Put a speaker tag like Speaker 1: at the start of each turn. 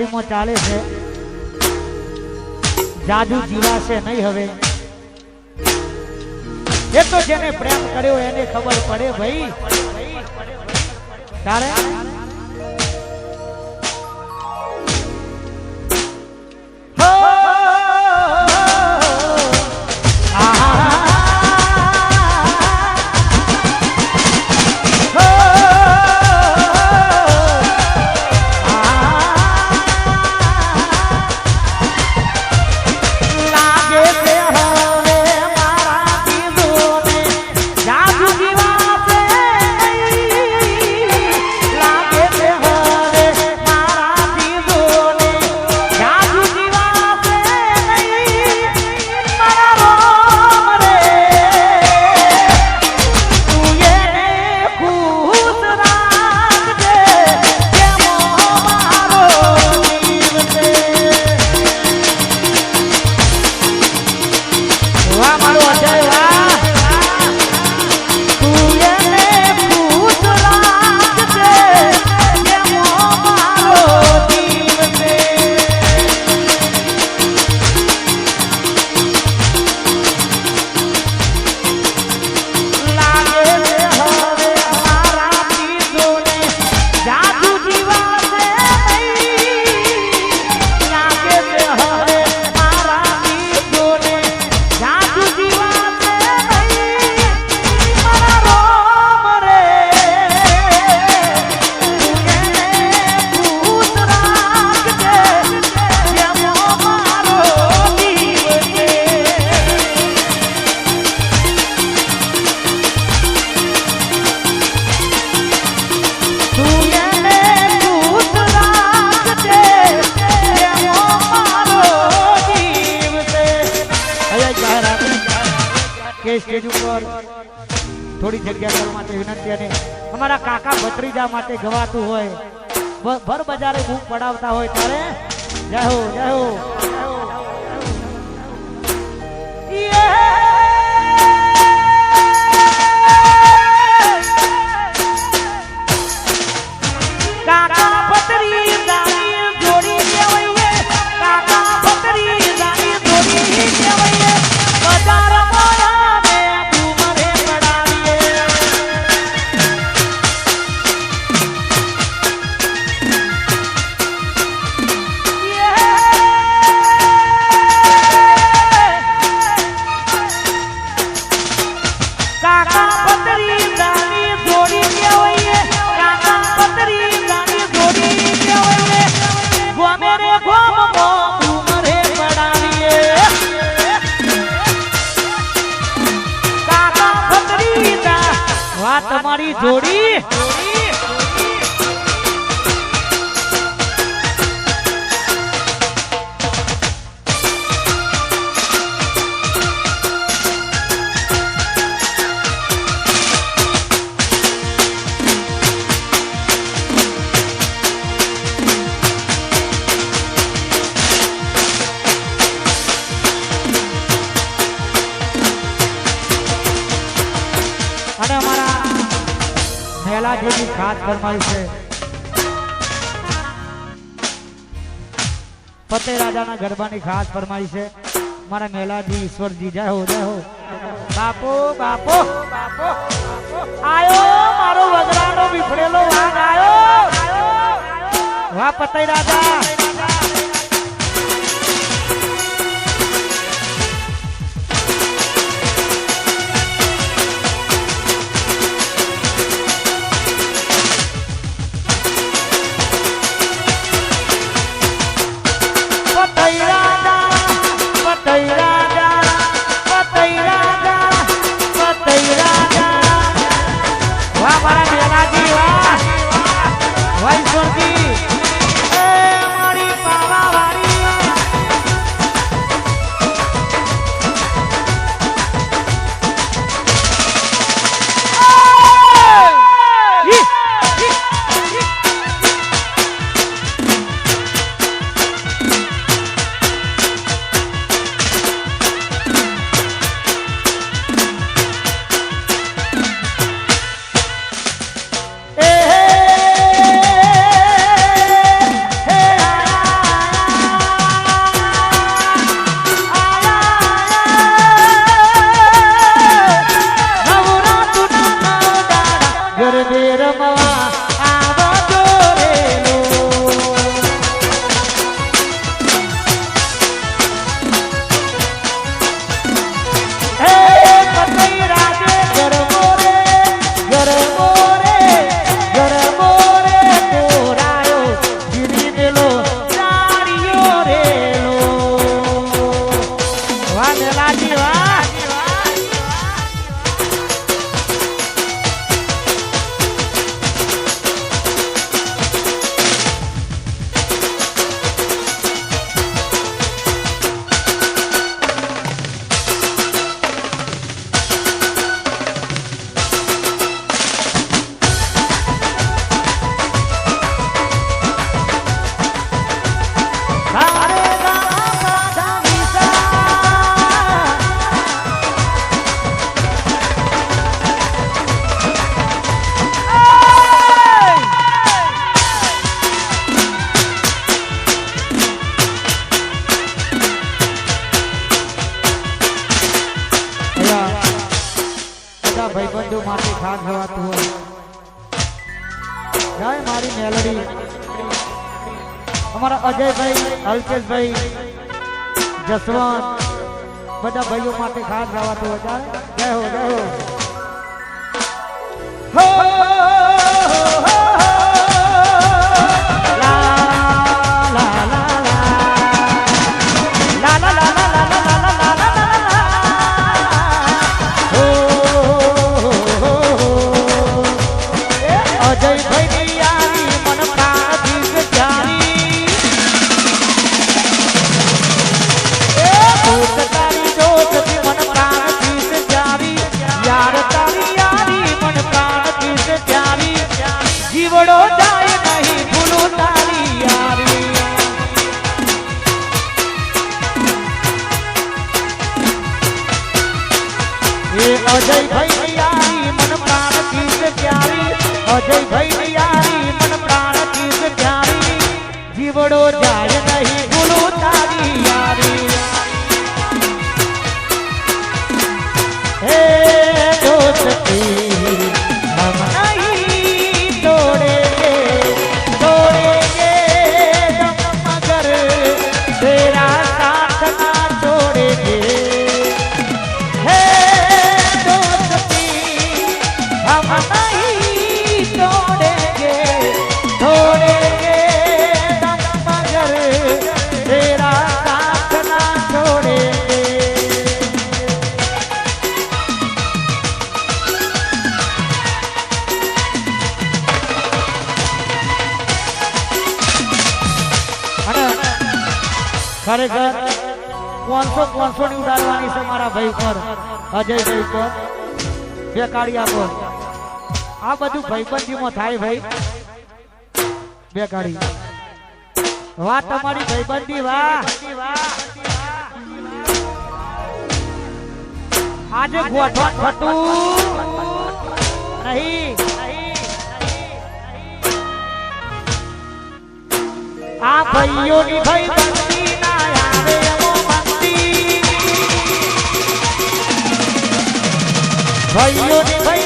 Speaker 1: મેલેડીમાં ચાલે છે જાદુ જીવાશે નહીં હવે એ તો જેને પ્રેમ કર્યો એને ખબર પડે ભાઈ તારે સ્ટેજ ઉપર થોડી જગ્યા કરવા માટે વિનંતી અને અમારા કાકા ભત્રીજા માટે ગવાતું હોય ભર બજારે બૂમ પડાવતા હોય ત્યારે જય હો જય હો તમારી જોડી અને અમારા મેલાજીની ખાસ ફરમાઈશ છે ફતેહ રાજાના ગરબાની ખાસ ફરમાઈશ છે મારા મેલાજી ઈશ્વરજી જય હો બાપો બાપો બાપો આયો મારો વગરાનો વિફરેલો વાઘ આયો વાહ ફતેહ રાજા બંધુ માટે ખાસ ગવાતું હોય જય મારી મેલડી અમારા અજયભાઈ અલ્કેશભાઈ જસવંત બધા ભાઈઓ માટે ખાસ ગવાતું હોય જય હો જય હો જીવડો જાય નહીં ભૂલું તારી યારી એ અજયભાઈ યારી મન પ્રાણ કીસ પ્યારી અજયભાઈ યારી મન પ્રાણ કીસ પ્યારી જીવડો જાય નહીં ભૂલું તારી યારી હે દોસ્તી ખરેખર 500 ની ઉડાડવાની છે મારા ભાઈ પર અજયભાઈ પર બે કાળિયા પર આ બધું ભાઈબંધીમાં થાય ભાઈ બે કાળી વાહ તમારી ભાઈબંધી વાહ આજે ગોઠવણ ખટું નહીં આ ભાઈઓની ભાઈબંધી ભાઈઓ ની ભાઈ